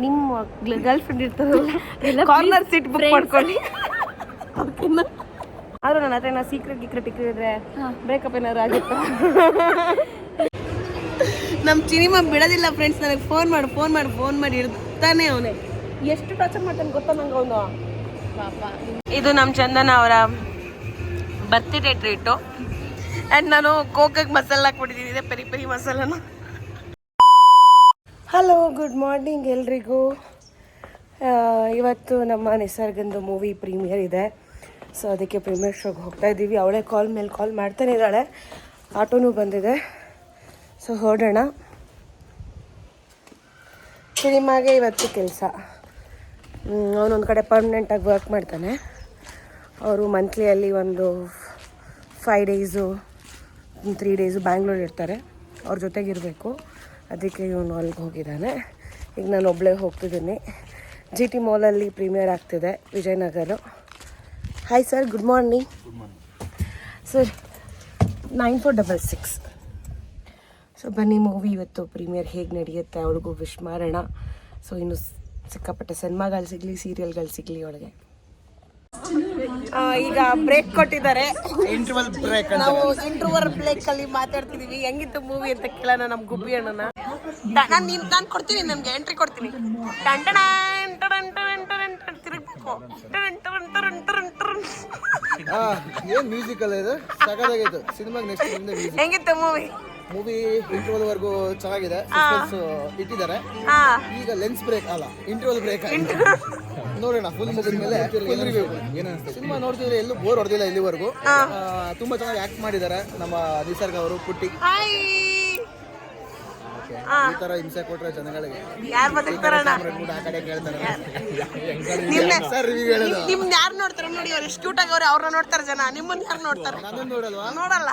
ನಿಮ್ಮ girl friend ಇರ್ತಾರಲ್ಲ corner seat book ಮಾಡ್ಕೊಳ್ಳಿ. ಓಕೆನಾ? ಆದ್ರೂ ನನ್ನ ಹತ್ರ ಏನಾದ್ರು ಸೀಕ್ರೆಟ್ ಇಕ್ಕಿದ್ರೆ ಬ್ರೇಕಪ್ ಏನಾದ್ರು ಆಗುತ್ತಾ? ನಮ್ಮ ಸಿನಿಮಾ ಬಿಡೋದಿಲ್ಲ ಫ್ರೆಂಡ್ಸ್. ನನಗೆ ಫೋನ್ ಮಾಡಿ ಇರ್ತಾನೆ ಅವನೇ. ಎಷ್ಟು ಟಾರ್ಚರ್ ಮಾಡ್ತಾನೆ ಗೊತ್ತಾ ನಂಗೆ ಅವನು. ಇದು ನಮ್ಮ ಚಂದನ ಅವರ ಬರ್ತ್ಡೇ ಟ್ರೀಟು. ಆ್ಯಂಡ್ ನಾನು ಕೋಕಕ್ಕೆ ಮಸಾಲ ಹಾಕ್ಬಿಟ್ಟಿದ್ದೀನಿ, ಇದೆ ಪೆರಿ ಪೆರಿ ಮಸಾಲನ. ಹಲೋ, ಗುಡ್ ಮಾರ್ನಿಂಗ್ ಎಲ್ರಿಗೂ. ಇವತ್ತು ನಮ್ಮ ನಿಸರ್ಗಂದು ಮೂವಿ ಪ್ರೀಮಿಯರ್ ಇದೆ. ಸೊ ಅದಕ್ಕೆ ಪ್ರೀಮಿಯರ್ ಶೋಗೆ ಹೋಗ್ತಾ ಇದ್ದೀವಿ. ಅವಳೇ ಕಾಲ್ ಮೇಲೆ ಕಾಲ್ ಮಾಡ್ತಾನೆ ಇದ್ದಾಳೆ. ಆಟೋನೂ ಬಂದಿದೆ. ಸೊ ಹೊರಡೋಣ. ಸಿನಿಮಾಗೆ ಇವತ್ತು ಕೆಲಸ. ಅವನೊಂದು ಕಡೆ ಪರ್ಮನೆಂಟಾಗಿ ವರ್ಕ್ ಮಾಡ್ತಾನೆ. ಅವರು ಮಂತ್ಲಿಯಲ್ಲಿ ಒಂದು 5 ಡೇಸು 3 ಡೇಸು ಬ್ಯಾಂಗ್ಳೂರು ಇರ್ತಾರೆ. ಅವ್ರ ಜೊತೆಗಿರಬೇಕು. ಅದಕ್ಕೆ ಇವನು ಅಲ್ಲಿಗೆ ಹೋಗಿದ್ದಾನೆ. ಈಗ ನಾನು ಒಬ್ಬಳೇ ಹೋಗ್ತಿದ್ದೀನಿ. GT ಮಾಲಲ್ಲಿ ಪ್ರೀಮಿಯರ್ ಆಗ್ತಿದೆ, Vijayanagara. Hi sir, good morning. Sir 9466. So ಬನ್ನಿ, ಮೂವಿ ಇವತ್ತು ಪ್ರೀಮಿಯರ್ ಹೇಗೆ ನಡೆಯುತ್ತೆ ಅವಳಿಗೂ ವಿಶ್ ಮಾಡೋಣ. ಸೊ ಇನ್ನು ಸಿಕ್ಕಾಪಟ್ಟೆ ಸಿನಿಮಾಗಳು ಸಿಗಲಿ, ಸೀರಿಯಲ್ಗಳು ಸಿಗಲಿ ಅವಳಿಗೆ. ಈಗ ಬ್ರೇಕ್ ಕೊಟ್ಟಿದ್ದಾರೆ. ನಾವು ಇಂಟರ್ವಲ್ ಬ್ರೇಕ್ ಅಲ್ಲಿ ಮಾತಾಡ್ತಿದೀವಿ. ಹೆಂಗಿತ್ತು ಮೂವಿ ಅಂತ ಕೇಳೋಣ ನಮ್ಮ ಗುಬ್ಬಿ ಅಣ್ಣನ. ನಾನು ಕೊಡ್ತೀನಿ, ನಮ್ಗೆ ಎಂಟ್ರಿ ಕೊಡ್ತೀನಿ. ತಿರುಗಬೇಕು. ಹೆಂಗಿತ್ತು ಮೂವಿ ಇಂಟರ್ವಲ್ ವರ್ಗು ಚೆನ್ನಾಗಿದೆ, ಇಟ್ಟಿದ್ದಾರೆ. ಈಗ ಲೆನ್ಸ್ ಬ್ರೇಕ್ ಅಲ್ಲ, ಇಂಟರ್ವಲ್ ಬ್ರೇಕ್ ನೋಡೋಣ. ಫುಲ್ ಮುಗಿದ್ಮೇಲೆ ಸಿನಿಮಾ ನೋಡ್ತಿದ್ರೆ ಎಲ್ಲೂ ಬೋರ್ ಹೊಡೆದಿಲ್ಲ ಇಲ್ಲಿವರೆಗೂ. ತುಂಬಾ ಚೆನ್ನಾಗಿ ಆಕ್ಟ್ ಮಾಡಿದ್ದಾರೆ ನಮ್ಮ ನಿಸರ್ಗ ಅವರು. ಪುಟ್ಟಿ ಈ ತರ ಹಿಂಸೆ ಕೊಟ್ರೆ ಜನಗಳಿಗೆ ಯಾರು ಬದುಕ್ತಾರಣ್ಣ? ಆ ಕಡೆ ಕೇಳ್ತಾರೆ. ನಿಮ್ನ ಯಾರು ನೋಡ್ತಾರೆ ನೋಡಿ, ಅವ್ರು ಎಷ್ಟು ಕ್ಯೂಟ್ ಆಗವ್ರೆ. ಅವ್ರನ್ನ ನೋಡ್ತಾರೆ ಜನ, ನಿಮ್ಮನ್ನ ಯಾರು ನೋಡ್ತಾರೆ? ನೋಡಲ್ಲ.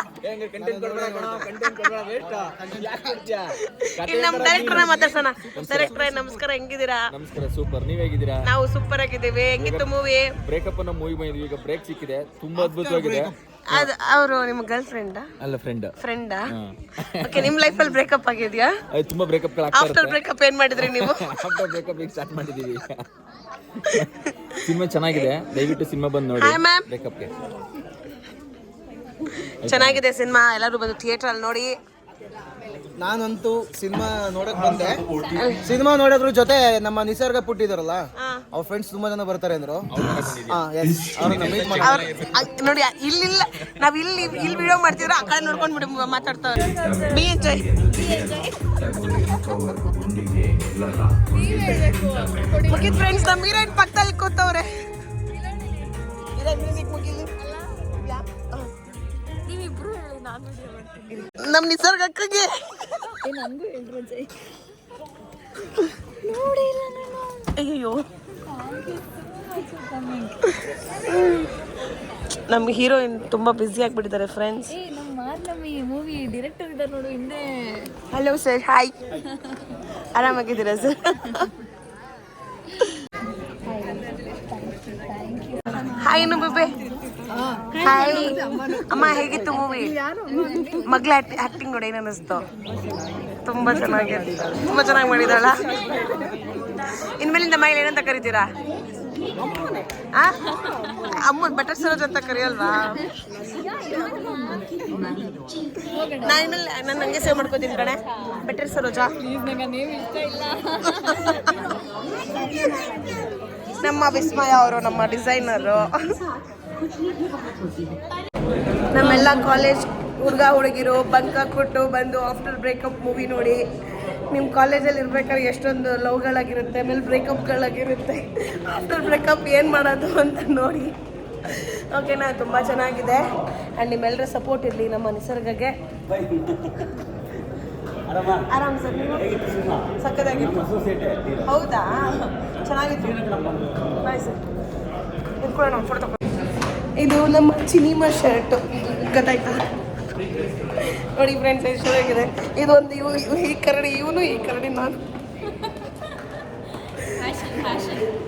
ಇಲ್ಲಿ ನಮ್ಮ ಡೈರೆಕ್ಟರ್ನ ಮಾತಾಡ್ಸೋಣ. ಡೈರೆಕ್ಟರ್ ನಮಸ್ಕಾರ, ಹೆಂಗಿದ್ದೀರಾ? ನಮಸ್ಕಾರ, ಸೂಪರ್. ನೀವ್ ಹೇಗಿದ್ದೀರಾ? ನಾವು ಸೂಪರ್ ಆಗಿದ್ದೀವಿ. ಹೆಂಗಿತ್ತು ಮೂವಿ? ಬ್ರೇಕಪ್ ಅನ್ನೋ ಮೂವಿ ಬಂದಿದ್ವಿ, ಈಗ ಬ್ರೇಕ್ ಸಿಕ್ಕಿದೆ. ತುಂಬಾ ಅದ್ಭುತವಾಗಿದೆ. ಅದು ಅವರು ನಿಮ್ಮ ಗರ್ಲ್ ಫ್ರೆಂಡ್ ಅಲ್ಲ, ಫ್ರೆಂಡಾ? ಓಕೆ, ನಿಮ್ಮ ಲೈಫಲ್ಲಿ ಬ್ರೇಕಪ್ ಆಗಿದೆಯಾ? ತುಂಬಾ ಬ್ರೇಕಪ್ ಆಫ್ಟರ್ ಬ್ರೇಕಪ್ ಏನ್ ಮಾಡಿದ್ರಿ ನೀವು? ಆಫ್ಟರ್ ಬ್ರೇಕಪ್ ಈಗ ಸ್ಟಾರ್ಟ್ ಮಾಡಿದೀವಿ. ಸಿನಿಮಾ ಚೆನ್ನಾಗಿದೆ, ದಯವಿಟ್ಟು ಸಿನಿಮಾ ಬಂದು ನೋಡಿ. ಬ್ರೇಕಪ್ಗೆ ಚೆನ್ನಾಗಿದೆ ಸಿನಿಮಾ, ಎಲ್ಲರೂ ಬಂದು ಥಿಯೇಟರ್ ಅಲ್ಲಿ ನೋಡಿ. ನಾನಂತೂ ಸಿನಿಮಾ ನೋಡಕ್ ಬಂದೆ. ಸಿನಿಮಾ ನೋಡೋದ್ರ ಜೊತೆ ನಮ್ಮ ನಿಸರ್ಗ ಪುಟ್ಟಿದಾರಲ್ಲ, ಅವ್ರ ಫ್ರೆಂಡ್ಸ್ ತುಂಬಾ ಜನ ಬರ್ತಾರೆ ಅಂದ್ರು. ನೋಡಿ, ಇಲ್ಲಿಲ್ಲ, ನಾವ್ ಇಲ್ಲಿ ವಿಡಿಯೋ ಮಾಡ್ತಿದ್ರೆ ಆ ಕಡೆ ನೋಡ್ಕೊಂಡ್ ಬಿಡಿ ಮಾತಾಡ್ತಾರೆ. B enjoy. ಮುಗಿದ್ ಫ್ರೆಂಡ್ಸ್, ನಮ್ಮ ಹೀರೋಯಿನ್ ಪಕ್ಕದಲ್ಲಿ ಕೂತವ್ರೆ. ಮ್ಯೂಸಿಕ್ ಮುಗಿಲಿ. ನಮ್ ನಿಸರ್ಗಕ್ಕೆ ಅಯ್ಯೋ, ನಮ್ಗೆ ಹೀರೋಯಿನ್ ತುಂಬಾ ಬ್ಯುಸಿ ಆಗ್ಬಿಟ್ಟಿದ್ದಾರೆ ಫ್ರೆಂಡ್ಸ್. Hello sir, hi. ಆರಾಮಾಗಿದ್ದೀರಾ ಸರ್? ಹಾಯ್ ನುಬೆ. ಹಾಯ್ ಅಮ್ಮ, ಹೇಗಿತ್ತು ಮೂವಿ? ಮಗ್ಳ ಆಕ್ಟಿಂಗ್ ನೋಡಿ ಏನು ಅನ್ನಿಸ್ತು? ತುಂಬಾ ಚೆನ್ನಾಗಿ ಮಾಡಿದಾಳ. ಇನ್ಮೇಲಿಂದ ಮೈಲ್ ಏನಂತ ಕರಿತೀರಾ? ಅಮ್ಮ ಬಟರ್ ಸರೋಜ್ ಅಂತ ಕರಿಯಲ್ವಾ? ನಾನು ಇನ್ಮೇಲೆ ನಾನು ಹಂಗೆ ಸೇವ್ ಮಾಡ್ಕೋತೀನಿ ಕಣೆ, ಬೆಟರ್ ಸರೋಜಾ. ನಮ್ಮ ವಿಸ್ಮಯ ಅವರು ನಮ್ಮ ಡಿಸೈನರು. ನಮ್ಮೆಲ್ಲ ಕಾಲೇಜ್ ಹುಡುಗಿರು ಬಂಕ್ ಹಾಕ್ಬಿಟ್ಟು ಬಂದು ಆಫ್ಟರ್ ಬ್ರೇಕಪ್ ಮೂವಿ ನೋಡಿ. ನಿಮ್ಮ ಕಾಲೇಜಲ್ಲಿ ಇರ್ಬೇಕಾದ್ರೆ ಎಷ್ಟೊಂದು ಲವ್ಗಳಾಗಿರುತ್ತೆ, ಆಮೇಲೆ ಬ್ರೇಕಪ್ಗಳಾಗಿರುತ್ತೆ. ಆಫ್ಟರ್ ಬ್ರೇಕಪ್ ಏನು ಮಾಡೋದು ಅಂತ ನೋಡಿ. ಓಕೆನಾ? ತುಂಬ ಚೆನ್ನಾಗಿದೆ. ಆ್ಯಂಡ್ ನಿಮ್ಮೆಲ್ಲರ ಸಪೋರ್ಟ್ ಇರಲಿ ನಮ್ಮ ನಿಸರ್ಗಗೆ. ಆರಾಮ್ ಸರ್, ನೀವು? ಸಕ್ಕದಾಗಿತ್ತು. ಹೌದಾ? ಚೆನ್ನಾಗಿತ್ತು. ಬಾಯ್ ಸರ್, ಇಟ್ಕೊಳ್ಳೋಣ ಫೋಟೋ ತಗೊಂಡು. ಇದು ನಮ್ಮ ಸಿನಿಮಾ ಶರ್ಟು, ಗೊತ್ತಾಯ್ತಾ? ನೋಡಿ ಫ್ರೆಂಡ್ಸ್, ಎಷ್ಟು ಚೆನ್ನಾಗಿದೆ. ಇದೊಂದು ಈ ಕರಡಿ ಇವನು, ಈ ಕರಡಿ ನಾನು.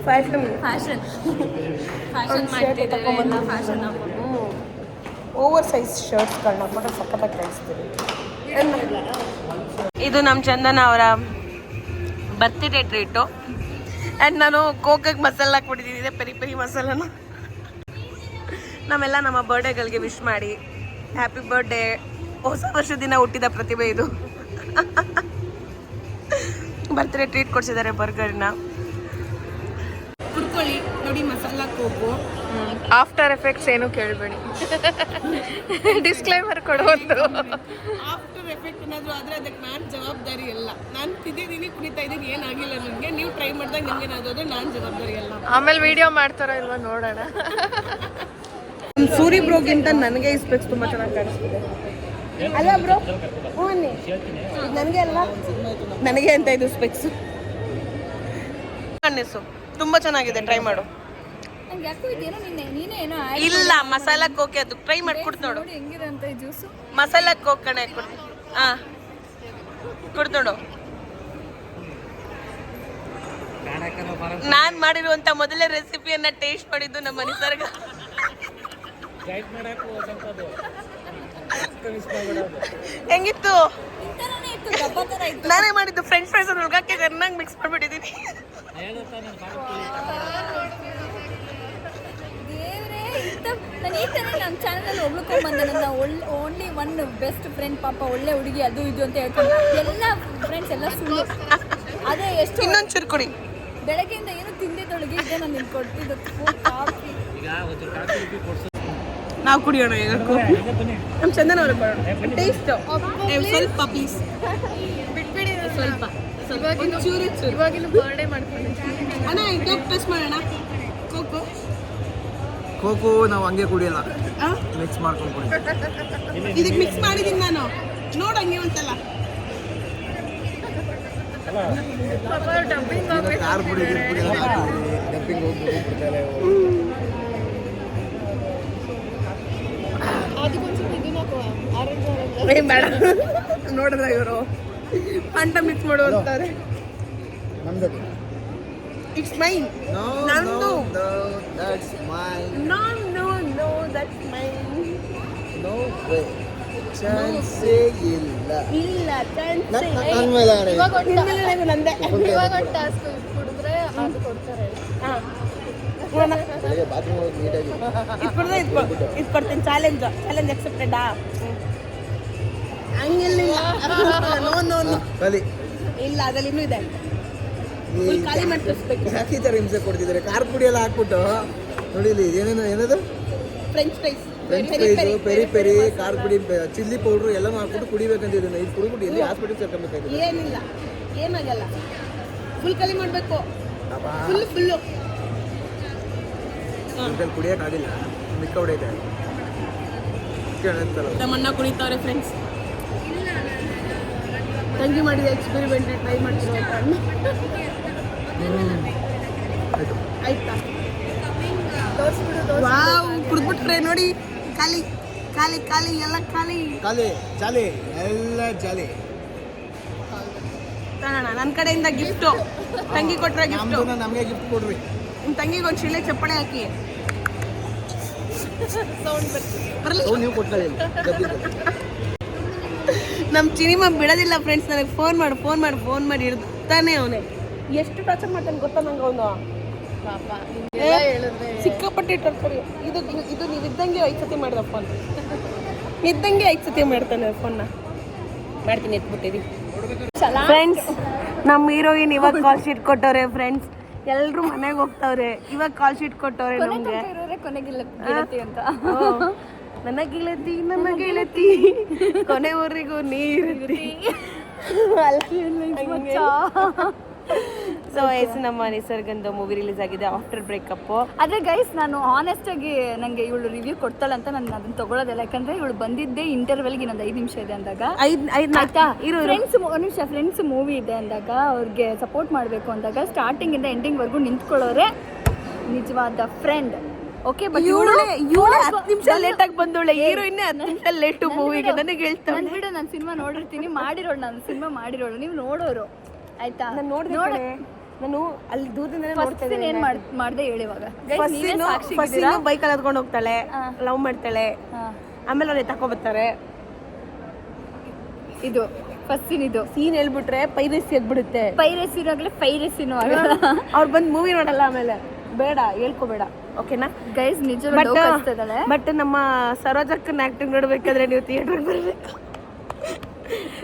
ಫ್ಯಾಷನ್ ಓವರ್ ಸೈಜ್ ಶರ್ಟ್ಸ್ಗಳನ್ನ ಹಾಕ್ಬಿಟ್ಟು ಸಖತ್ತಾಗಿ ಕಾಣಿಸ್ತೀವಿ. ಇದು ನಮ್ಮ ಚಂದನ ಅವರ ಬರ್ತ್ಡೇ ಟ್ರೀಟು. ಆ್ಯಂಡ್ ನಾನು ಕೋಕಕ್ಕೆ ಮಸಾಲ ಹಾಕ್ಬಿಟ್ಟಿದ್ದೀನಿ, ಇದೆ ಪೆರಿ ಪೆರಿ ಮಸಾಲನ. ನಾವೆಲ್ಲ ನಮ್ಮ ಬರ್ಡೇಗಳಿಗೆ ವಿಶ್ ಮಾಡಿ ಹ್ಯಾಪಿ ಬರ್ಡೇ, ಹೊಸ ವರ್ಷ ದಿನ ಹುಟ್ಟಿದ ಪ್ರತಿಭೆ ಇದು. Birthday treat ಕೊಡ್ಸಿದ್ದಾರೆ ಬರ್ಗರ್ನ. ಕುಡ್ಕೊಳ್ಳಿ ನೋಡಿ, ಮಸಾಲ ಕೋಕು. ಆಫ್ಟರ್ ಎಫೆಕ್ಟ್ಸ್ ಏನು ಕೇಳಬೇಡಿ, ಡಿಸ್ಕ್ಲೈಮರ್ ಕೊಡೋದು. ಆಫ್ಟರ್ ಎಫೆಕ್ಟ್ ಏನಾದರೂ ಆದರೆ ಅದಕ್ಕೆ ನಾನು ಜವಾಬ್ದಾರಿ ಅಲ್ಲ. ನಾನು ತಿಂದಿದ್ದೀನಿ, ಕುಡಿತಾ ಇದ್ದೀನಿ, ಏನಾಗಿಲ್ಲ ನನಗೆ. ನೀವು ಟ್ರೈ ಮಾಡಿದಾಗ ನಿಮ್ಗೆ ಏನಾದರೂ ನಾನು ಜವಾಬ್ದಾರಿ ಅಲ್ಲ. ಆಮೇಲೆ ವಿಡಿಯೋ ಮಾಡ್ತಾರೋ ಇಲ್ವಾ ನೋಡೋಣ. ಸೂರಿ ಬ್ರೋಗಿಂತ ನನಗೆ ಈ ಸ್ಪೆಕ್ಸ್ ತುಂಬ ಚೆನ್ನಾಗಿ ಕಾಣಿಸ್ತಿದೆ ಅಲ್ಲ ಬ್ರೋ? ಹ್ಞೂ, ನನಗೆ ಅಲ್ಲ, ನನಗೆ ಅಂತ ಇದು ಸ್ಪೆಕ್ಸ್. ಅನ್ನಿಸು ತುಂಬ ಚೆನ್ನಾಗಿದೆ, ಟ್ರೈ ಮಾಡು. ಇಲ್ಲ ಮಸಾಲ ಕೋಕೆ, ಅದು ಟ್ರೈ ಮಾಡಿ ಕುಡ್ದು ನೋಡು. ಮಸಾಲ ಕೋಕ್ ಕಣೆ, ಕುಡ್ದು ನೋಡು. ನಾನ್ ಮಾಡಿರುವಂತ ಮೊದಲೇ ರೆಸಿಪಿಯನ್ನ ಟೇಸ್ಟ್ ಮಾಡಿದ್ದು ನಮ್ಮ ನಿಸರ್ಗ. ಹೆಂಗಿತ್ತು? ನಾನೇ ಮಾಡಿದ್ದು ಫ್ರೆಂಚ್ ಫ್ರೈಸ್ ಹುಡುಗಕ್ಕೆ ಚೆನ್ನಾಗಿ ಮಿಕ್ಸ್ ಮಾಡ್ಬಿಟ್ಟಿದ್ದೀನಿ. ನಮ್ಮ ಚಾನಲ್ ಒಬ್ಳುಕೊಂಡ್ಬಂದೆ, ನನ್ನ ಓನ್ಲಿ ಒನ್ ಬೆಸ್ಟ್ ಫ್ರೆಂಡ್, ಪಾಪ ಒಳ್ಳೆ ಹುಡುಗಿ ಅದು ಇದು ಅಂತ ಹೇಳ್ಕೊಂಡು ಎಲ್ಲ ಫ್ರೆಂಡ್ಸ್ ಎಲ್ಲ ಸುಳ್ಳು. ಅದೇ ಎಷ್ಟು ಇನ್ನೊಂದು ಚೂರು ಕೊಡಿ. ಬೆಳಗ್ಗೆಯಿಂದ ಏನು ತಿಂದಿದ್ದೊಳಗೆ ಇದೆ ನಾನು ನಿಮ್ಗೆ ಕೊಟ್ಟಿದ್ದು ಕಾಫಿ. ನಾವು ಕುಡಿಯೋಣ ಈಗ. ನಮ್ಮ ಚಂದನ ಅವ್ರಿಗೆ ಕೊಡೋಣ ಟೇಸ್ಟ್ ಸ್ವಲ್ಪ ಪ್ಲೀಸ್. ಬಿಟ್ಬಿಡಿ, ಸ್ವಲ್ಪ ಇವಾಗಿನ ಬರ್ಡೇ ಮಾಡ್ಕೊಂಡಿದ್ದೀನಿ ಅಣ್ಣ. ಕೋಕ್ ಟೆಸ್ಟ್ ಮಾಡೋಣ. ಕೋಕು ಕೋಕು ನಾವು ಹಂಗೆ ಕುಡಿಯಲ್ಲ, ಮಿಕ್ಸ್ ಮಾಡ್ಕೊಂಡು ಕುಡಿ. ಇದಕ್ಕೆ ಮಿಕ್ಸ್ ಮಾಡಿದ್ದೀನಿ ನಾನು, ನೋಡು ಹಂಗೆ ಒಂದ್ಸಲ. ಡಬ್ಬಿಂಗ್ ಖಾರ ಪುಡಿ ಡಬ್ಬಿಂಗ್ ಹೋಗ್ಬಿಡ್ತಾರೆ. ಬೇಡ ನೋಡಿದ್ರ ಇವರು ಅಂಟ ಮಿಕ್ಸ್ ಮಾಡು ಅಂತಾರೆ. ನಮ್ದು ಇಟ್ಸ್ ಮೈನ್. ನಂದು. That's mine. No no no that's mine. No way, chance ಇಲ್ಲ. ಇಲ್ಲ ಚಾನ್ಸ್ ನನ್ನ ಮೇಲೆ ಆಣೆ. ನಂದೆ. ಇವಾಗ ಒಂದು ಟಾಸ್ಕ್ ಕುಡಿದ್ರೆ ಅದು ಕೊಡ್ತಾರೆ. ಬೆಳಗ್ಗೆ ಬಾತ್ರೂಮ್ ಹೋಗಿ ನೀಟಾಗಿ ಇದು ಕೊಡ್ತೀನಿ. ಚಾಲೆಂಜ್ ಅಕ್ಸೆಪ್ಟೆಡಾ? ಹಂಗೆಲ್ಲ ನೋ ನೋ ನೋ ಕಲಿ. ಇಲ್ಲ, ಅದ್ರಲ್ಲಿ ಇನ್ನೂ ಇದೆ. ಫುಲ್ ಖಾಲಿ ಮಾಡಿ ತೋರಿಸ್ಬೇಕು. ಯಾಕೆ ಈ ಥರ ಹಿಂಸೆ ಕೊಡ್ತಿದ್ದಾರೆ? ಖಾರ ಪುಡಿ ಎಲ್ಲ ಹಾಕ್ಬಿಟ್ಟು ನೋಡಿ ಇಲ್ಲಿ ಏನೇನು ಏನದು French fries, French fries, peri peri, ಖಾರ ಪುಡಿ, ಚಿಲ್ಲಿ ಪೌಡ್ರು ಎಲ್ಲನೂ ಹಾಕ್ಬಿಟ್ಟು ಕುಡಿಬೇಕಂತ ಇದನ್ನು. ಇದು ಕುಡಿದ್ಬಿಟ್ಟು ಎಲ್ಲಿ ಹಾಸ್ಪಿಟಲ್ ಸೇರ್ಕೊಬೇಕಾಗಿದೆ. ಏನಿಲ್ಲ, ಏನಾಗಲ್ಲ. ಫುಲ್ ಖಾಲಿ ಮಾಡಬೇಕು, ಫುಲ್ಲು. ಕುಡಿಯೋಕ್ಕಾಗಿಲ್ಲ, ಮಿಕ್ಕ ಹೊಡೆಯುತ್ತೆ. ನಮ್ಮನ್ನ ಕುಣಿತಾವ್ರೆ ಫ್ರೆಂಡ್ಸ್. ತಂಗಿ ಮಾಡಿದ ಎಕ್ಸ್ಪೆರಿಮೆಂಟ್ ಟ್ರೈ ಮಾಡ್ತೀವಿ ಆಯ್ತಾ? ವಾವ್, ಕುಡ್ಬಿಟ್ರೆ ನೋಡಿ. ಖಾಲಿ ಖಾಲಿ ಖಾಲಿ ಎಲ್ಲ ಖಾಲಿ. ಖಾಲಿ ಜಾಲಿ, ಎಲ್ಲ ಜಾಲಿ. ನನ್ನ ಕಡೆಯಿಂದ ಗಿಫ್ಟು, ತಂಗಿ ಕೊಟ್ರೆ ಗಿಫ್ಟು. ನಮಗೆ ಗಿಫ್ಟ್ ಕೊಡ್ರಿ. ನಿಮ್ಮ ತಂಗಿಗೆ ಒಂದು ಶಿಲೆ ಚಪ್ಪಳೆ ಹಾಕಿ. ಬರಲಿ. ನೀವು ಕೊಟ್ಕೊಳ್ಳಿ. ನಮ್ಮ ಚಿನಿಮ ಬಿಡೋದಿಲ್ಲ ಫ್ರೆಂಡ್ಸ್. ನನಗೆ ಫೋನ್ ಮಾಡಿ ಇರ್ತಾನೆ ಅವನೇ. ಎಷ್ಟು ಟಾರ್ಚರ್ ಮಾಡ್ತಾನೆ ಗೊತ್ತಾ ನಂಗೆ ಅವನು. ಪಾಪ ಸಿಕ್ಕಾಪಟ್ಟೆ ಟಾರ್ಚರ್. ಇದು ನೀವು ಇದ್ದಂಗೆ 5 ಸತಿ ಮಾಡಿದ ಫೋನ್. ಇದ್ದಂಗೆ 5 ಸತಿ ಮಾಡ್ತಾನೆ ಫೋನ್ನ. ಮಾಡ್ತೀನಿ, ಎತ್ಬಿಟ್ಟಿರಿ ಫ್ರೆಂಡ್ಸ್. ನಮ್ಮ ಹೀರೋಯಿನ್ ಇವಾಗ ಕಾಲ್ ಶೀಟ್ ಕೊಟ್ಟವ್ರೆ ಫ್ರೆಂಡ್ಸ್. ಎಲ್ಲರೂ ಮನೆಗೆ ಹೋಗ್ತಾವ್ರೆ, ಇವಾಗ ಕಾಲ್ ಶೀಟ್ ಕೊಟ್ಟವ್ರೆ ನಮಗೆ. ಕೊನೆಗಿಲ್ಲ ಗೆಳತಿ ಅಂತ. ನನ್ನ ಗೆಳತಿ ಕೊನೆವರೆಗೂ ನೀರಿರ್ತಿ. ಸೊ ನಮ್ಮ ನಿಸರ್ಗಂದು ಮೂವಿ ರಿಲೀಸ್ ಆಗಿದೆ ಆಫ್ಟರ್ ಬ್ರೇಕಪ್. ಆದರೆ ಗೈಸ್, ನಾನು ಆನೆಸ್ಟ್ ಆಗಿ ನನಗೆ ಇವಳು ರಿವ್ಯೂ ಕೊಡ್ತಾಳೆ ಅಂತ ನಾನು ಅದನ್ನ ತಗೊಳ್ಳೋದಿಲ್ಲ. ಯಾಕಂದ್ರೆ ಇವಳು ಬಂದಿದ್ದೆ ಇಂಟರ್ವೆಲ್ಗೆ ಇನ್ನೊಂದು 5 ನಿಮಿಷ ಇದೆ ಅಂದಾಗ, ಫ್ರೆಂಡ್ಸ್ ಮೂವಿ ಇದೆ ಅಂದಾಗ ಅವ್ರಿಗೆ ಸಪೋರ್ಟ್ ಮಾಡಬೇಕು ಅಂದಾಗ ಸ್ಟಾರ್ಟಿಂಗ್ ಇಂದ ಎಂಡಿಂಗ್ ವರ್ಗೂ ನಿಂತ್ಕೊಳ್ಳೋರೆ ನಿಜವಾದ ಫ್ರೆಂಡ್. ಓಕೆ, ಬಟ್ ಇವಳು 10 ನಿಮಿಷ ಲೇಟ್ ಆಗಿ ಬಂದೋಳೆ. ಹೀರೋಯಿನ್ 10 ನಿಮಿಷ ಲೇಟ್ ಮೂವಿಗೆ ನನಗೆ ಹೇಳ್ತಾಳೆ. ನಾನು ಸಿನಿಮಾ ನೋಡಿರ್ತೀನಿ, ನಾನು ಸಿನಿಮಾ ಮಾಡಿರೋಳು, ನೀವು ನೋಡೋರು ಆಯ್ತಾ? ನಾನು ಅಲ್ಲಿ ದೂರದಿಂದ ಏನ್ ಮಾಡ್ದೆ ಹೇಳಿ. ಇವಾಗ ಬೈಕಲ್ಲಿ ಹತ್ಕೊಂಡು ಹೋಗ್ತಾಳೆ, ಲವ್ ಮಾಡ್ತಾಳೆ, ಆಮೇಲೆ ಅವ್ರು ತಕೊ ಬರ್ತಾರೆ. ಇದು ಫಸ್ಟ್ ಸೀನ್ ಇದು. ಸೀನ್ ಹೇಳ್ಬಿಟ್ರೆ ಪೈರಸಿ ಆಗ್ಬಿಡುತ್ತೆ. ಪೈರಸಿನೂ ಆಗಲಿ ಪೈರಸಿನೂ ಆಗಲ್ಲ. ಅವ್ರು ಬಂದು ಮೂವಿ ನೋಡಲ್ಲ ಆಮೇಲೆ. ಬೇಡ ಹೇಳ್ಕೋಬೇಡ, ಓಕೆನಾ ಗೈಸ್? ನಿಜ ಬಟ್ ನಮ್ಮ ಸರೋಜಕ್ಕನ ಆಕ್ಟಿಂಗ್ ನೋಡ್ಬೇಕಾದ್ರೆ ನೀವು ಥಿಯೇಟರ್ ಬರ್ಬೇಕು.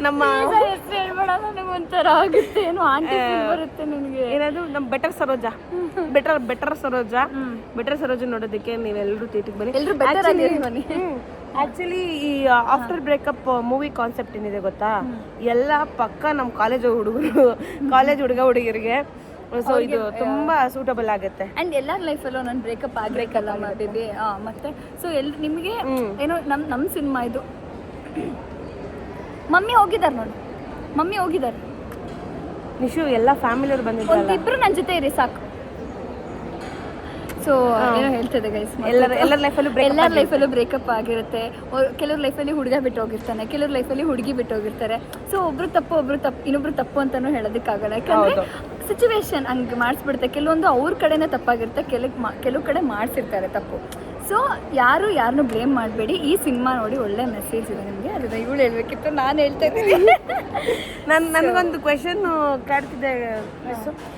ನಮ್ಮ ಹೆಸರು ಹೇಳ್ಬೇಡ, ನನಗೆ ಒಂಥರ ಆಗುತ್ತೆ. ಏನೋ ಆಂಟಿ ಬರುತ್ತೆ ನನಗೆ. ಏನದು ನಮ್ಮ ಬೆಟರ್ ಸರೋಜ ನೋಡೋದಕ್ಕೆ ನೀವೆಲ್ಲರೂ ಥಿಯೇಟರ್ಗೆ ಬನ್ನಿ. ಎಲ್ಲರೂ ಬೆಟರ್ ಆಗಿರಿ ಬನ್ನಿ. ಆಕ್ಚುಲಿ ಈ ಆಫ್ಟರ್ ಬ್ರೇಕಪ್ ಮೂವಿ ಕಾನ್ಸೆಪ್ಟ್ ಏನಿದೆ ಗೊತ್ತಾ, ಎಲ್ಲ ಪಕ್ಕ ನಮ್ಮ ಕಾಲೇಜ್ ಹುಡುಗ ಹುಡುಗಿರಿಗೆ. ಸೊ ಇದು ತುಂಬಾ ಸೂಟಬಲ್ ಆಗುತ್ತೆ. ಅಂಡ್ ಎಲ್ಲರ ಲೈಫಲ್ಲೂ ನಾನು ಬ್ರೇಕಪ್ ಆಗ್ಬೇಕಲ್ಲ ಬೇಬಿ. ಮತ್ತೆ ಸೊ ನಿಮಗೆ ಏನೋ ನಮ್ಮ ಸಿನಿಮಾ ಇದು. ಮಮ್ಮಿ ಹೋಗಿದ್ದಾರೆ ನಿಶು, ಎಲ್ಲ ಫ್ಯಾಮಿಲಿಯವ್ರು ಬಂದಿದ್ದಾರೆ. ಒಂದಿಬ್ರು ನನ್ನ ಜೊತೆ ಇರಿ ಸಾಕು. ಸೊ ಏನೋ ಹೇಳ್ತಿದ್ದೆ ಗೈಸ್, ಎಲ್ಲರ ಲೈಫಲ್ಲೂ ಬ್ರೇಕಪ್ ಆಗಿರುತ್ತೆ. ಕೆಲವ್ರ ಲೈಫಲ್ಲಿ ಹುಡುಗ ಬಿಟ್ಟು ಹೋಗಿರ್ತಾನೆ, ಕೆಲವ್ರ ಲೈಫಲ್ಲಿ ಹುಡುಗಿ ಬಿಟ್ಟು ಹೋಗಿರ್ತಾರೆ. ಸೊ ಒಬ್ರು ತಪ್ಪು ಇನ್ನೊಬ್ರು ತಪ್ಪು ಅಂತಾನು ಹೇಳೋದಕ್ಕಾಗಲ್ಲ. ಯಾಕಂದ್ರೆ ಸಿಚುವೇಶನ್ ಹಂಗೆ ಮಾಡಿಸ್ಬಿಡುತ್ತೆ. ಕೆಲವೊಂದು ಅವ್ರ ಕಡೆನೇ ತಪ್ಪಾಗಿರುತ್ತೆ, ಕೆಲವು ಕಡೆ ಮಾಡಿಸಿರ್ತಾರೆ ತಪ್ಪು. ಸೊ ಯಾರನ್ನೂ ಬ್ಲೇಮ್ ಮಾಡಬೇಡಿ. ಈ ಸಿನಿಮಾ ನೋಡಿ ಒಳ್ಳೆ ಮೆಸೇಜ್ ಇದೆ ನಿಮಗೆ. ಅದನ್ನ ಇವಳು ಹೇಳ್ಬೇಕಿತ್ತು, ನಾನು ಹೇಳ್ತಾ ಇದ್ದೀನಿ. ನನಗೊಂದು ಕ್ವೆಶನ್ ಕಾಡ್ತಿದ್ದೆ.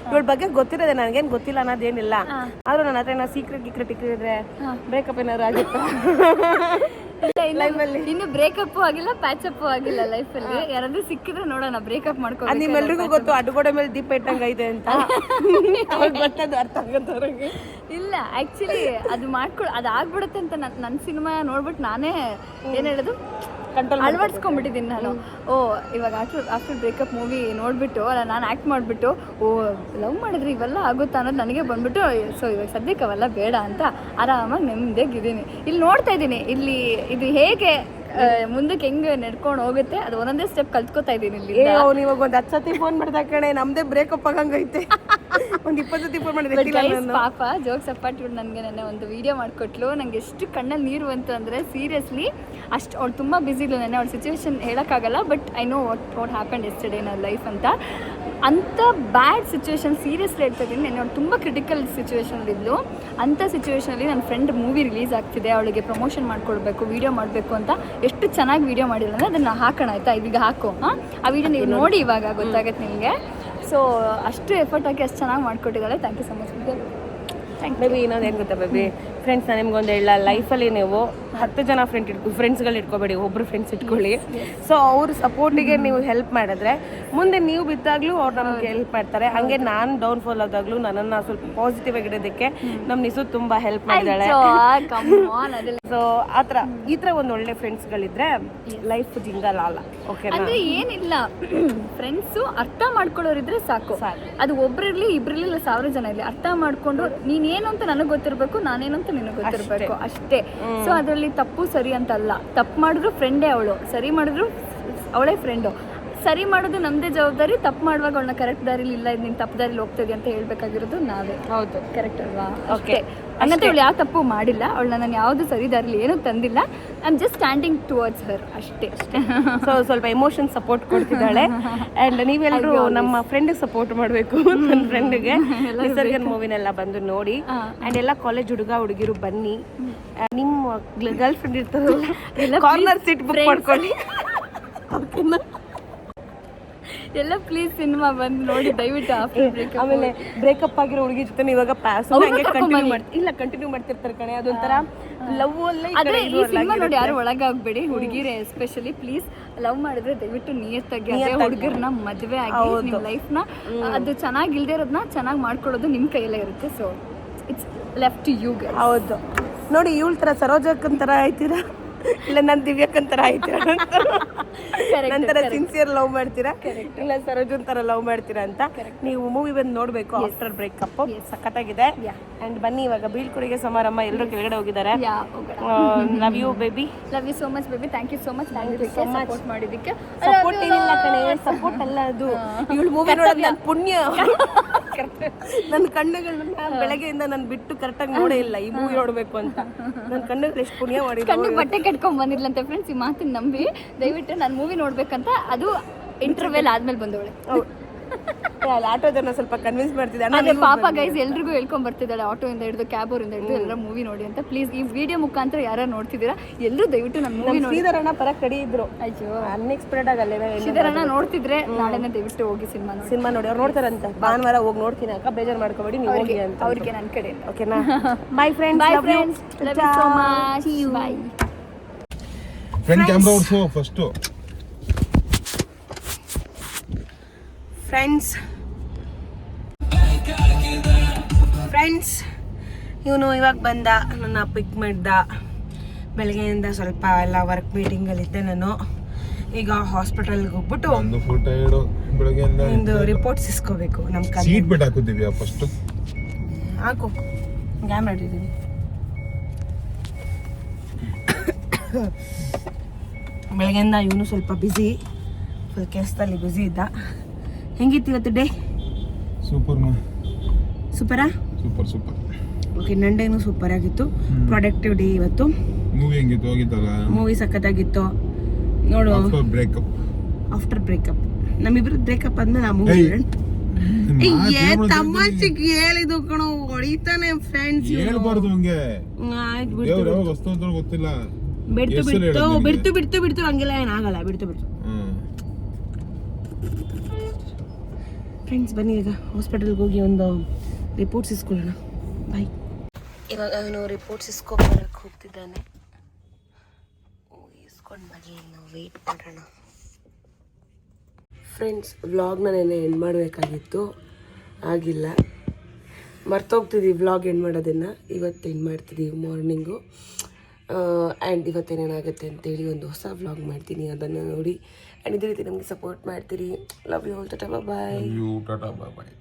ಇವಳ ಬಗ್ಗೆ ಗೊತ್ತಿರೋದೆ, ನನಗೇನು ಗೊತ್ತಿಲ್ಲ ಅನ್ನೋದೇನಿಲ್ಲ. ಆದ್ರೂ ನನ್ನ ಹತ್ರ ಏನೋ ಸೀಕ್ರೆಟ್ ಇಕ್ಕಿದ್ರೆ ಬ್ರೇಕಪ್ ಏನಾದ್ರು ಆಗಿತ್ತು. ಇನ್ನು ಬ್ರೇಕಪ್ ಆಗಿಲ್ಲ, ಪ್ಯಾಚಪ್ ಆಗಿಲ್ಲ ಲೈಫಲ್ಲಿ. ಯಾರಾದ್ರೂ ಸಿಕ್ಕಿದ್ರೆ ನೋಡೋಣ, ಬ್ರೇಕಪ್ ಮಾಡ್ಕೊಂಡು. ನಿಮ್ಮೆಲ್ರಿಗೂ ಗೊತ್ತು ಅಡ್ಗೋಡೆ ಮೇಲೆ ದೀಪ ಇಟ್ಟಂಗ ಐತೆ ಅಂತ. ಗೊತ್ತದು ಅರ್ಥ ಆಗಂತವ್ರಿಗೆ. ಇಲ್ಲ ಆಕ್ಚುಲಿ ಅದು ಅದಾಗ್ಬಿಡುತ್ತೆ ಅಂತ ನನ್ನ ಸಿನಿಮಾ ನೋಡ್ಬಿಟ್ಟು ನಾನೇ ಏನ್ ಹೇಳೋದು ಅಳವಡಿಸ್ಕೊಂಡ್ಬಿಟ್ಟಿದ್ದೀನಿ ನಾನು. ಇವಾಗ ಆಫ್ಟರ್ ಬ್ರೇಕಪ್ ಮೂವಿ ನೋಡ್ಬಿಟ್ಟು ನಾನು ಆ್ಯಕ್ಟ್ ಮಾಡಿಬಿಟ್ಟು ಲವ್ ಮಾಡಿದ್ರೆ ಇವೆಲ್ಲ ಆಗುತ್ತಾ ಅನ್ನೋದು ನನಗೆ ಬಂದ್ಬಿಟ್ಟು, ಸೊ ಇವಾಗ ಸದ್ಯಕ್ಕೆ ಅವೆಲ್ಲ ಬೇಡ ಅಂತ ಆರಾಮಾಗಿ ನೆಮ್ಮದಿಯಾಗಿದ್ದೀನಿ. ಇಲ್ಲಿ ನೋಡ್ತಾ ಇದ್ದೀನಿ, ಇಲ್ಲಿ ಇದು ಹೇಗೆ ಮುಂದಕ್ಕೆ ಹೆಂಗೆ ನಡ್ಕೊಂಡು ಹೋಗುತ್ತೆ ಅದು ಒಂದೊಂದೇ ಸ್ಟೆಪ್ ಕಲ್ತ್ಕೋತಾ ಇದ್ದೀನಿ. ಇಲ್ಲಿ ಇವಾಗ ಒಂದು 10 ಸತಿ ಫೋನ್ ಮಾಡ್ದ ಕಣೆ, ನಮ್ದೇ ಬ್ರೇಕಪ್ ಆಗಂಗೈತೆ. ಒಂದು 20 ಸತಿ ಫೋನ್ ಮಾಡಿದ್ರೆ ಪಾಪ ಜೋಕ್ಸ್ ಅಪ್ಪಾಟ್ ನನಗೆ ನೆನ್ನೆ ಒಂದು ವಿಡಿಯೋ ಮಾಡಿಕೊಟ್ಲು. ನಂಗೆ ಎಷ್ಟು ಕಣ್ಣಲ್ಲಿ ನೀರು ಬಂತು ಅಂದರೆ ಸೀರಿಯಸ್ಲಿ ಅಷ್ಟು ಅವ್ಳು ತುಂಬ ಬ್ಯುಸಿ ಇದ್ಲು ನೆನ್ನೆ. ಅವ್ಳ ಸಿಚುವೇಶನ್ ಹೇಳೋಕ್ಕಾಗಲ್ಲ, but I know what happened yesterday ನನ್ನ ಲೈಫ್ ಅಂತ. ಅಂಥ ಬ್ಯಾಡ್ ಸಿಚುವೇಶನ್ ಸೀರಿಯಸ್ಲಿ ಹೇಳ್ತಾ ಇದ್ದೀನಿ. ನೆನ್ನೆ ಅವ್ಳು ತುಂಬ ಕ್ರಿಟಿಕಲ್ ಸಿಚುವೇಶನಲ್ಲಿದ್ಲು. ಅಂಥ ಸಿಚುವೇಶನಲ್ಲಿ ನನ್ನ ಫ್ರೆಂಡ್ ಮೂವಿ ರಿಲೀಸ್ ಆಗ್ತಿದೆ, ಅವಳಿಗೆ ಪ್ರಮೋಷನ್ ಮಾಡ್ಕೊಡ್ಬೇಕು, ವೀಡಿಯೋ ಮಾಡಬೇಕು ಅಂತ ಎಷ್ಟು ಚೆನ್ನಾಗಿ ವೀಡಿಯೋ ಮಾಡಿಲ್ಲ ಅಂದರೆ ಅದನ್ನು ಹಾಕೋಣ ಆಯಿತಾ, ಇದೀಗ ಹಾಕು. ಆ ವಿಡಿಯೋ ನೀವು ನೋಡಿ ಇವಾಗ ಗೊತ್ತಾಗತ್ತೆ ನಿಮಗೆ. ಸೊ ಅಷ್ಟು ಎಫರ್ಟ್ ಹಾಕಿ ಅಷ್ಟು ಚೆನ್ನಾಗಿ ಮಾಡಿಕೊಟ್ಟಿದ್ದಾಳೆ. Thank you so much baby. ಇನ್ನೊಂದೇನು ಗೊತ್ತಾ ಬೇಬಿ, ಫ್ರೆಂಡ್ಸ್ ನಾನು ನಿಮ್ಗೊಂದು ಹೇಳ, ಲೈಫಲ್ಲಿ ನೀವು 10 ಜನ ಫ್ರೆಂಡ್ಸ್ಗಳು ಇಟ್ಕೋಬೇಡಿ, ಒಬ್ಬರು ಫ್ರೆಂಡ್ಸ್ ಇಟ್ಕೊಳ್ಳಿ. ಸೊ ಅವ್ರ ಸಪೋರ್ಟಿಗೆ ನೀವು ಹೆಲ್ಪ್ ಮಾಡಿದ್ರೆ ಮುಂದೆ ನೀವು ಬಿದ್ದಾಗಲೂ ಅವ್ರು ನಮಗೆ ಹೆಲ್ಪ್ ಮಾಡ್ತಾರೆ. ಹಾಗೆ ನಾನು ಡೌನ್ಫಾಲ್ ಆದಾಗಲೂ ನನ್ನನ್ನು ಸ್ವಲ್ಪ ಪಾಸಿಟಿವ್ ಆಗಿಡೋದಕ್ಕೆ ನಮ್ಮ ನಿಸು ತುಂಬ ಹೆಲ್ಪ್ ಮಾಡಿದ್ದಾಳೆ. ಸೊ ಈ ಥರ ಒಂದು ಒಳ್ಳೆ ಫ್ರೆಂಡ್ಸ್ಗಳಿದ್ರೆ ಲೈಫ್ ಜಿಂಗಲ್ಲ. ಓಕೆ, ಅಂದರೆ ಏನಿಲ್ಲ, ಫ್ರೆಂಡ್ಸು ಅರ್ಥ ಮಾಡ್ಕೊಳ್ಳೋರಿದ್ರೆ ಸಾಕು. ಅದು ಒಬ್ರಿರ್ಲಿ ಇಬ್ರಿರ್ಲಿ ಇಲ್ಲ 1000 ಜನ ಇರಲಿ, ಅರ್ಥ ಮಾಡ್ಕೊಂಡು ನೀನೇನು ಅಂತ ನನಗೆ ಗೊತ್ತಿರಬೇಕು, ನಾನೇನು ಅಂತ ನಿನಗೆ ಗೊತ್ತಿರಬೇಕು ಅಷ್ಟೇ. ಸೊ ಅದರಲ್ಲಿ ತಪ್ಪು ಸರಿ ಅಂತಲ್ಲ. ತಪ್ಪು ಮಾಡಿದ್ರು ಫ್ರೆಂಡೇ ಅವಳು, ಸರಿ ಮಾಡಿದ್ರು ಅವಳೇ ಫ್ರೆಂಡು. ಸರಿ ಮಾಡೋದು ನಮ್ಮದೇ ಜವಾಬ್ದಾರಿ. ತಪ್ಪು ಮಾಡುವಾಗ ಅವಳನ್ನ ಕರೆಕ್ಟ್ ದಾರಿಲಿ ಇಲ್ಲ, ಇದು ನೀನು ತಪ್ಪು ದಾರಿಲಿ ಹೋಗ್ತಿದ್ದೆ ಅಂತ ಹೇಳ್ಬೇಕಾಗಿರೋದು ನಾವೇ. ಹೌದು, ಕರೆಕ್ಟ್ ಅಲ್ವಾ? ಓಕೆ, ಹಂಗಂತ ಅವಳು ಯಾವ ತಪ್ಪು ಮಾಡಿಲ್ಲ, ಅವಳನ್ನ ನಾನು ಯಾವುದು ಸರಿ ದಾರಿಲಿ ಏನೂ ತಂದಿಲ್ಲ. I am just standing towards her ಅಷ್ಟೇ. ಸೊ ಸ್ವಲ್ಪ ಎಮೋಷನ್ ಸಪೋರ್ಟ್ ಕೊಡ್ತಿದ್ದಾಳೆ. ಆ್ಯಂಡ್ ನೀವೆಲ್ಲರೂ ನಮ್ಮ ಫ್ರೆಂಡಿಗೆ ಸಪೋರ್ಟ್ ಮಾಡಬೇಕು. ನನ್ನ ಫ್ರೆಂಡಿಗೆ ನಿಸರ್ಗನ್ ಮೂವಿನೆಲ್ಲ ಬಂದು ನೋಡಿ. ಆ್ಯಂಡ್ ಎಲ್ಲ ಕಾಲೇಜ್ ಹುಡುಗಿರು ಬನ್ನಿ. ನಿಮ್ಮ ಗರ್ಲ್ ಫ್ರೆಂಡ್ ಇರ್ತಾರಲ್ಲ, ಕಾರ್ನರ್ ಸೀಟ್ ಬುಕ್ ಮಾಡ್ಕೊಳ್ಳಿ. ಓಕೆನಾ? ಎಲ್ಲ ಪ್ಲೀಸ್ ಸಿನಿಮಾ ಬಂದು ನೋಡಿ ದಯವಿಟ್ಟು. ಆಮೇಲೆ ಬ್ರೇಕಪ್ ಆಗಿರೋ ಹುಡುಗಿ ಜೊತೆ ಇವಾಗ ಕಂಟಿನ್ಯೂ ಮಾಡ್ತಿರ್ತಾರೆ ಕಣೆ. ಅದೊಂಥರ ಲವ್ ಅಲ್ಲೇ. ಅದೇ ಈ ಸಿನಿಮಾ ನೋಡಿ ಯಾರು ಒಳಗಾಗ್ಬೇಡಿ, ಹುಡುಗಿರೇ ಎಸ್ಪೆಷಲಿ. ಪ್ಲೀಸ್ ಲವ್ ಮಾಡಿದ್ರೆ ದಯವಿಟ್ಟು ನಿಯತ್ತಾಗಿ ಹುಡುಗರನ್ನ ಮದುವೆ ಆಗಿ ನಿಮ್ಮ ಲೈಫ್ನ ಅದು ಚೆನ್ನಾಗಿ ಇಲ್ದೇ ಇರೋದನ್ನ ಚೆನ್ನಾಗಿ ಮಾಡ್ಕೊಳ್ಳೋದು ನಿಮ್ಮ ಕೈಯಲ್ಲೇ ಇರುತ್ತೆ. So it's left to you. ಹೌದು ನೋಡಿ, ಇವಳ ಥರ ಸರೋಜಕ್ಕಂತರ ಆಯ್ತೀರಾ, ಇಲ್ಲ ನಾನು ದಿವ್ಯಕ್ಕಂತರ ಆಯ್ತೀರಾ, ನಂತರ ಸಿನ್ಸಿಯರ್ ಲವ್ ಮಾಡ್ತೀರಾ, ಇಲ್ಲ ಸರೋಜನ್ ತರ ಲವ್ ಮಾಡ್ತೀರಾ ಅಂತ ನೀವು ಮೂವಿ ಬಂದು ನೋಡ್ಬೇಕು. ಆಫ್ಟರ್ ಬ್ರೇಕಪ್ ಸಖತ್ತಾಗಿದೆ. ಅಂಡ್ ಬನ್ನಿ, ಇವಾಗ ಬೀಳ್ಕೊಡುಗೆ ಸಮಾರಂಭ, ಎಲ್ಲರೂ ಕೆಳಗಡೆ ಹೋಗಿದ್ದಾರೆ. Love you baby. Love you so much baby. Thank you so much support ಮಾಡಿದ್ದಕ್ಕೆ. ಸಪೋರ್ಟ್ ಏನಿಲ್ಲ ಕಣೆ, ಸಪೋರ್ಟ್ ಅಲ್ಲ ಅದು. ಇವಳು ಮೂವಿ ನೋಡೋದು ನನ್ನ ಪುಣ್ಯ. ನನ್ನ ಕಣ್ಣುಗಳನ್ನ ಬೆಳಗ್ಗೆಯಿಂದ ನಾನು ಬಿಟ್ಟು ಕರೆಕ್ಟಾಗಿ ನೋಡೇ ಇಲ್ಲ ಈ ಮೂವಿ ನೋಡ್ಬೇಕು ಅಂತ. ನನ್ನ ಕಣ್ಣುಗಳು ಎಷ್ಟು ಪುಣ್ಯ ಮಾಡಿದ್ರು. ಕಣ್ಣಿಗೆ ಬಟ್ಟೆ ಕಟ್ಕೊಂಡ್ ಬಂದಿರ್ಲಂತೆ ಫ್ರೆಂಡ್ಸ್. ಈ ಮಾತನ್ನ ನಂಬಿ ದಯವಿಟ್ಟು ನಾನು ಮೂವಿ ನೋಡ್ಬೇಕಂತ ಅದು ಇಂಟರ್ವೆಲ್ ಆದ್ಮೇಲೆ ಬಂದವಳೆ. ಅಲ್ಲಿ ಆಟೋದನ್ನ ಸ್ವಲ್ಪ ಕನ್ವಿನ್ಸ್ ಮಾಡ್ತಿದ್ದೆ ಅಣ್ಣ ಅದೇ ಪಾಪ ಗೈಸ್ ಎಲ್ರಿಗೂ ಹೇಳ್ಕೊಂಡ್ ಬರ್ತಿದ್ದಾಳೆ ಆಟೋಯಿಂದ ಹಿಡಿದು ಕ್ಯಾಬೋರಿಂದ ಹಿಡಿದು ಎಲ್ಲರ ಮೂವಿ ನೋಡಿ ಅಂತ ಪ್ಲೀಸ್ ಈ ವಿಡಿಯೋ ಮುಖಾಂತರ ಯಾರು ನೋಡ್ತಿದ್ದೀರಾ ಎಲ್ಲರೂ ದಯವಿಟ್ಟು ನನ್ನ ಮೂವಿ ನೋಡಿ. ಶ್ರೀಧರಣ್ಣ ಪರಕ್ ರೆಡಿ ಇದ್ರು. ಅಯ್ಯೋ ಅನ್ಎಕ್ಸ್ಪೆಕ್ಟೆಡ್ ಆಗಿ ಅಲ್ಲೇ ಶ್ರೀಧರಣ್ಣ ನೋಡ್ತಿದ್ರೆ ನಾಳೆನೇ ದಯವಿಟ್ಟು ಹೋಗಿ ಸಿನಿಮಾ ನೋಡಿ ಅವ್ರು ನೋಡ್ತಾರಂತೆ. ಭಾನುವಾರ ಹೋಗಿ ನೋಡ್ತೀನಿ ಅಕ್ಕ, ಬೇಜಾರು ಮಾಡ್ಕೋಬೇಡಿ ನೀವು ಹೋಗಿ ಅಂತ. ಅವ್ರಿಗೆ ನನ್ನ ಕಡೆಯಿಂದ ಓಕೆನಾ? Bye friends, bye friends, love you so much, bye. Friend camera ಓಡಿಸು ಫಸ್ಟು. ಫ್ರೆಂಡ್ಸ್ ಇವನು ಇವಾಗ ಬಂದ, ನನ್ನ ಪಿಕ್ ಮಾಡ್ದ. ಬೆಳಗ್ಗೆಯಿಂದ ಸ್ವಲ್ಪ ಎಲ್ಲ ವರ್ಕ್ ಮೀಟಿಂಗಲ್ಲಿದ್ದೆ ನಾನು. ಈಗ ಹಾಸ್ಪಿಟಲ್ಗೆ ಹೋಗ್ಬಿಟ್ಟು ಒಂದು ಫುಲ್ ಟೈರ್ಡ್ ಬೆಳಗ್ಗೆಯಿಂದ. ಒಂದು ರಿಪೋರ್ಟ್ಸ್ ಇಸ್ಕೋಬೇಕು. ನಮ್ಮ ಸೀಟ್ ಬೆಟ್ ಹಾಕಿದ್ದೀವಿ ಫಸ್ಟ್. ಹಾಕು, ಗ್ಯಾಮ್ ಮಾಡಿದ್ದೀನಿ. ಬೆಳಗ್ಗೆಯಿಂದ ಇವನು ಸ್ವಲ್ಪ ಬ್ಯುಸಿ, ಫುಲ್ ಕೆಲಸದಲ್ಲಿ ಬ್ಯುಸಿ ಇದ್ದ. ಹೆಂಗಿತ್ತು ಇವತ್ತು ಡೇ? ಸೂಪರ್ ಸೂಪರಾ? ಸೂಪರ್. ಓಕೆ, ನನ್ನ ಡೇನು ಸೂಪರ್ ಆಗಿತ್ತು. ಪ್ರೊಡಕ್ಟಿವ್ ಡೇ ಇವತ್ತು. ಮೂವಿ ಹೆಂಗಿತ್ತು? ಹೋಗಿದ್ದಲ್ಲ ಮೂವಿ ಸಖತ್ತಾಗಿತ್ತು ನೋಡು. ಆಫ್ಟರ್ ಬ್ರೇಕಪ್ ನಮ್ಮಿಬ್ರು ಬ್ರೇಕಪ್ ಆದ್ಮೇಲೆ ಆ ಮೂವಿ ತಮಾಷೆಗೆ ಹೇಳಿದ್ದು ಕಣೋ, ಹೊಡಿತಾನೆ ಫ್ರೆಂಡ್ಸ್. ಹೇಳ್ಬಾರ್ದು ಹಂಗೆ. ಆಯ್ತು ದೇವ್ರು ಯಾವಾಗ ವಸ್ತು ಅಂತ ಗೊತ್ತಿಲ್ಲ. ಬಿಡ್ತು ಹಂಗೆಲ್ಲ ಏನಾಗಲ್ಲ. ಬಿಡ್ತು ಫ್ರೆಂಡ್ಸ್, ಬನ್ನಿ ಈಗ ಹಾಸ್ಪಿಟಲ್ಗೆ ಹೋಗಿ ಒಂದು ರಿಪೋರ್ಟ್ಸ್ ಇಸ್ಕೊಳ್ಳೋಣ. ಬಾಯ್. ಇವಾಗ ಅವನು ರಿಪೋರ್ಟ್ಸ್ ಇಸ್ಕೊಂಬರಕ್ಕೆ ಹೋಗ್ತಿದ್ದಾನೆ. ಇಸ್ಕೊಂಡು ಬನ್ನಿ, ನಾವು ವೆಯ್ಟ್ ಮಾಡೋಣ. ಫ್ರೆಂಡ್ಸ್, ವ್ಲಾಗ್ನ ನೆನೆ ಎಂಡ್ ಮಾಡಬೇಕಾಗಿತ್ತು, ಆಗಿಲ್ಲ. ಮರ್ತೋಗ್ತಿದ್ದೀವಿ ವ್ಲಾಗ್ ಎಂಡ್ ಮಾಡೋದನ್ನು. ಇವತ್ತು ಎಂಡ್ ಮಾಡ್ತಿದ್ದೀವಿ ಮಾರ್ನಿಂಗು. ಆ್ಯಂಡ್ ಇವತ್ತೇನೇನಾಗುತ್ತೆ ಅಂತೇಳಿ ಒಂದು ಹೊಸ ವ್ಲಾಗ್ ಮಾಡ್ತೀನಿ, ಅದನ್ನು ನೋಡಿ. ಆ್ಯಂಡ್ ಇದೇ ರೀತಿ ನಮಗೆ ಸಪೋರ್ಟ್ ಮಾಡ್ತೀರಿ. Love you all. Tata bye. Tata bye.